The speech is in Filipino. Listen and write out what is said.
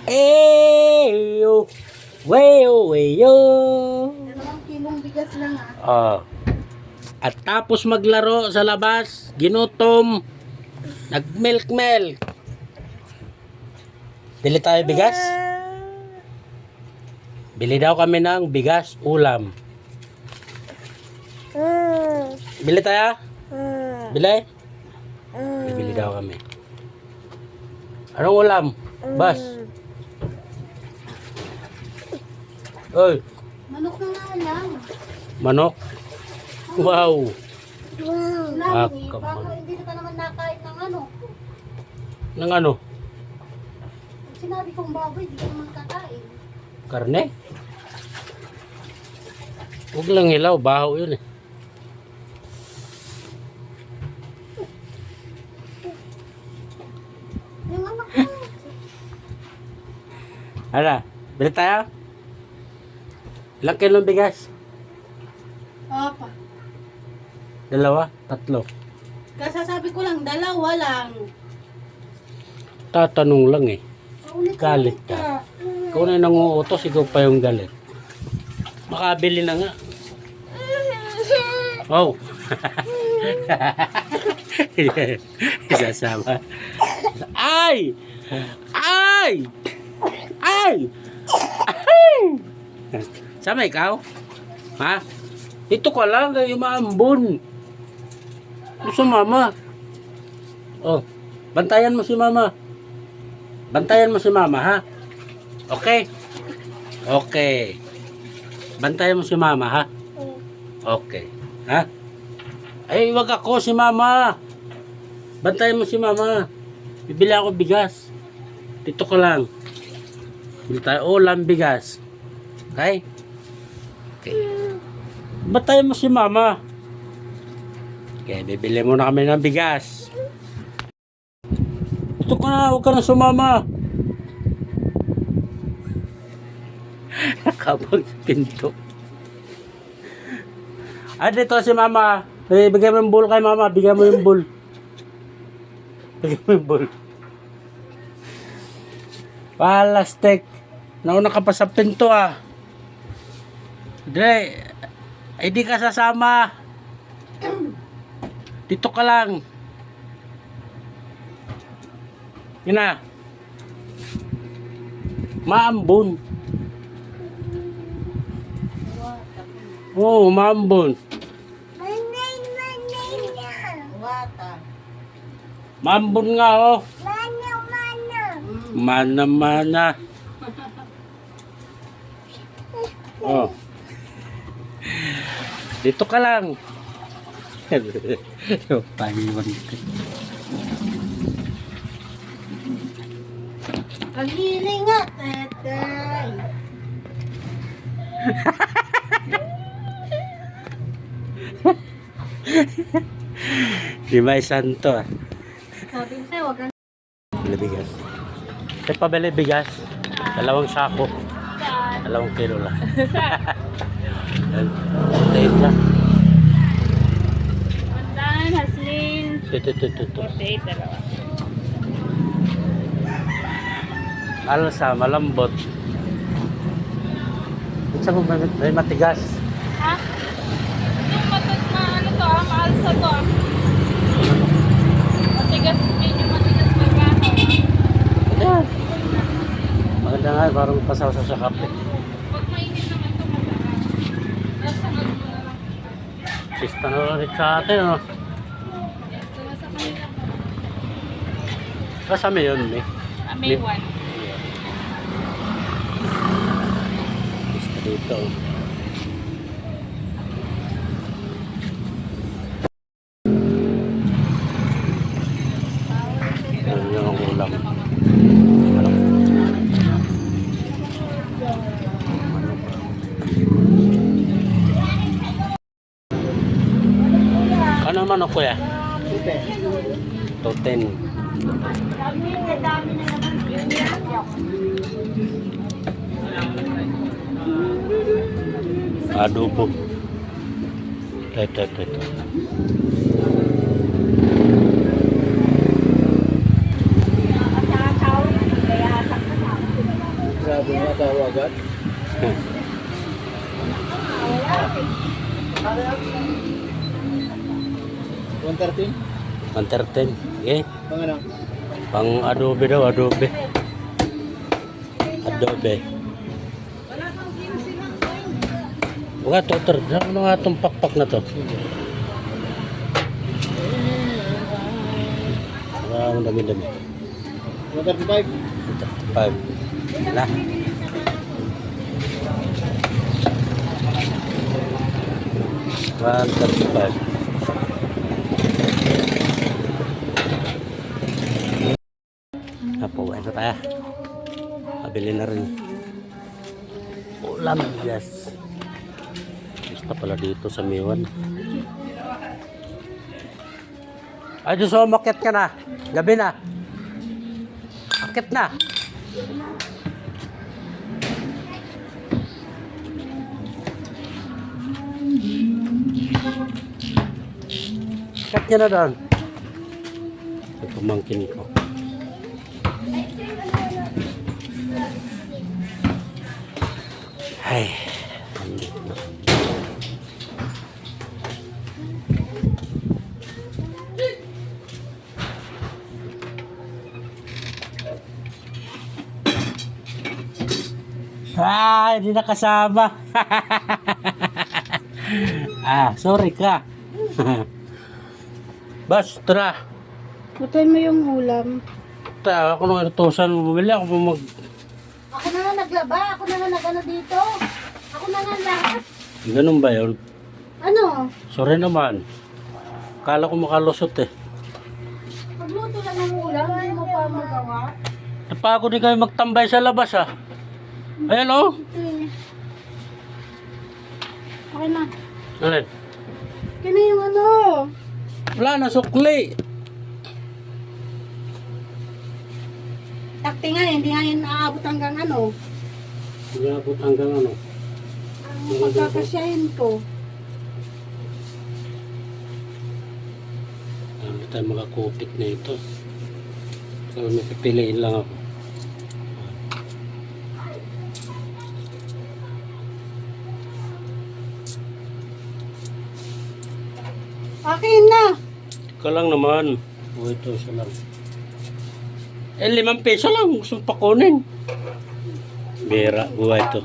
Eyo! Weyo, weyo! 2 kilong bigas lang At tapos maglaro sa labas, ginutom, nag-milk. Bili tayo bigas? Bili daw kami ng bigas, ulam. Bili tayo? Bili? Bili daw kami. Anong ulam? Bas? Oy, Manok na nga lang. manok? Wow! Lagi, Come baka on. hindi ka naman nakain ng ano. Nang ano? Pag sinabi kong baboy, di ka naman kakain. Karne? Huwag lang hilaw, baho yun eh. Yung anak ko. Ano? Bili tayo? Ilang kilong bigas? Papa. 2? 3? Kasasabi ko lang, 2 lang. Tatanong lang eh. Paulit-ulit Galit ka. Ikaw na nanguutos, ikaw pa yung galit. Makabili na nga. Oh. Isasama. Ay! Ay! Ay! Ay! Sama ikaw? Ha? Ito ka lang, yung maambon. Gusto mama. Oh, bantayan mo si mama. Bantayan mo si mama, ha? Okay? Okay. Bantayan mo si mama, ha? Okay. Ha? Ay, wag ako si mama. Bantayan mo si mama. Bibili ako bigas. Dito ka lang. Bili tayo ulam bigas. Okay? Okay. Bantayan mo si mama. Okay, bibili muna kami ng bigas. Dito ka na, huwag ka na sumama. Nakabang sa pinto. Dito si mama. Bigyan mo yung bowl kay mama. Bigyan mo yung bowl. Bigyan mo yung bowl. Palastek. Nauna ka pa sa pinto Dre, ay di ka sasama. Dito ka lang. Yun na. Maambon. Oo, maambon. Wata. Maambon nga Mana. Oh. Dito ka lang. Paliwan ka. Kagiling nga, tetay. Di ba santo Sabi ko sa'yo, wag kang Bili bigas. Kasi pabili bigas. 2 sako. 2 kilo lang. Tayo lang. Mandan, Haslin. Ito. 48 dalawa. Alsa, malambot. Saan mo may matigas? Ha? Yung matag na ano to maalsa to Matigas, medyo matigas magkano. Ayan. Maganda nga, parang pasaw-saw sa kape. Pag mainit naman to masarap. Nasangag mo na lang. Sista na ulit sa atin, Ito na sa kanila. Kasama yun, eh. May 1. Sista dito. Yan yung ulam. Ano naman ako ya? 210. Adobo. Ito. Tumatawa agad. One 13? 113. Okay. Pang ano? Pang adobe daw, adobe. Adobe. Mga tutor, ano nga itong pakpak na to? Ang dami-dami. 135? 5. Na. One 35. Napuwi na tayo. Mabili na rin. Ulam, yes. Gusto pala dito sa Miwan. Ay, doon sa umakit ka na. Gabi na. Akit na. Akit niya na doon. Sa pamangkin ko. Ay, nandito na. Ah, hindi nakasama. Sorry ka. Bas, tara. Butuin mo yung ulam. Tara, ako nung inutusan mo bumili ako mag... Ako na nga naglaba. Ako na nga nagano dito. Ako na nga lahat. Ganun ba yun? Ano? Sorry naman. Kala ko makalusot eh. Magluto lang ng ulam. Hindi mo pa magawa. Napagod din kami magtambay sa labas ah. Ayan oh. Okay. Okay na. Alin? Kaya na yung ano. Wala na, sukli. Takti nga, hindi nga yun naaabot hanggang ano. Hindi abot hanggang ano. Ang pagkakasyahin ko. Hindi tayo makakupit na ito. So, may pipiliin lang ako. Akin na. Ika lang naman. O ito, isa lang. 5 peso lang. Gusto pa kunin. Bira, buhay ito.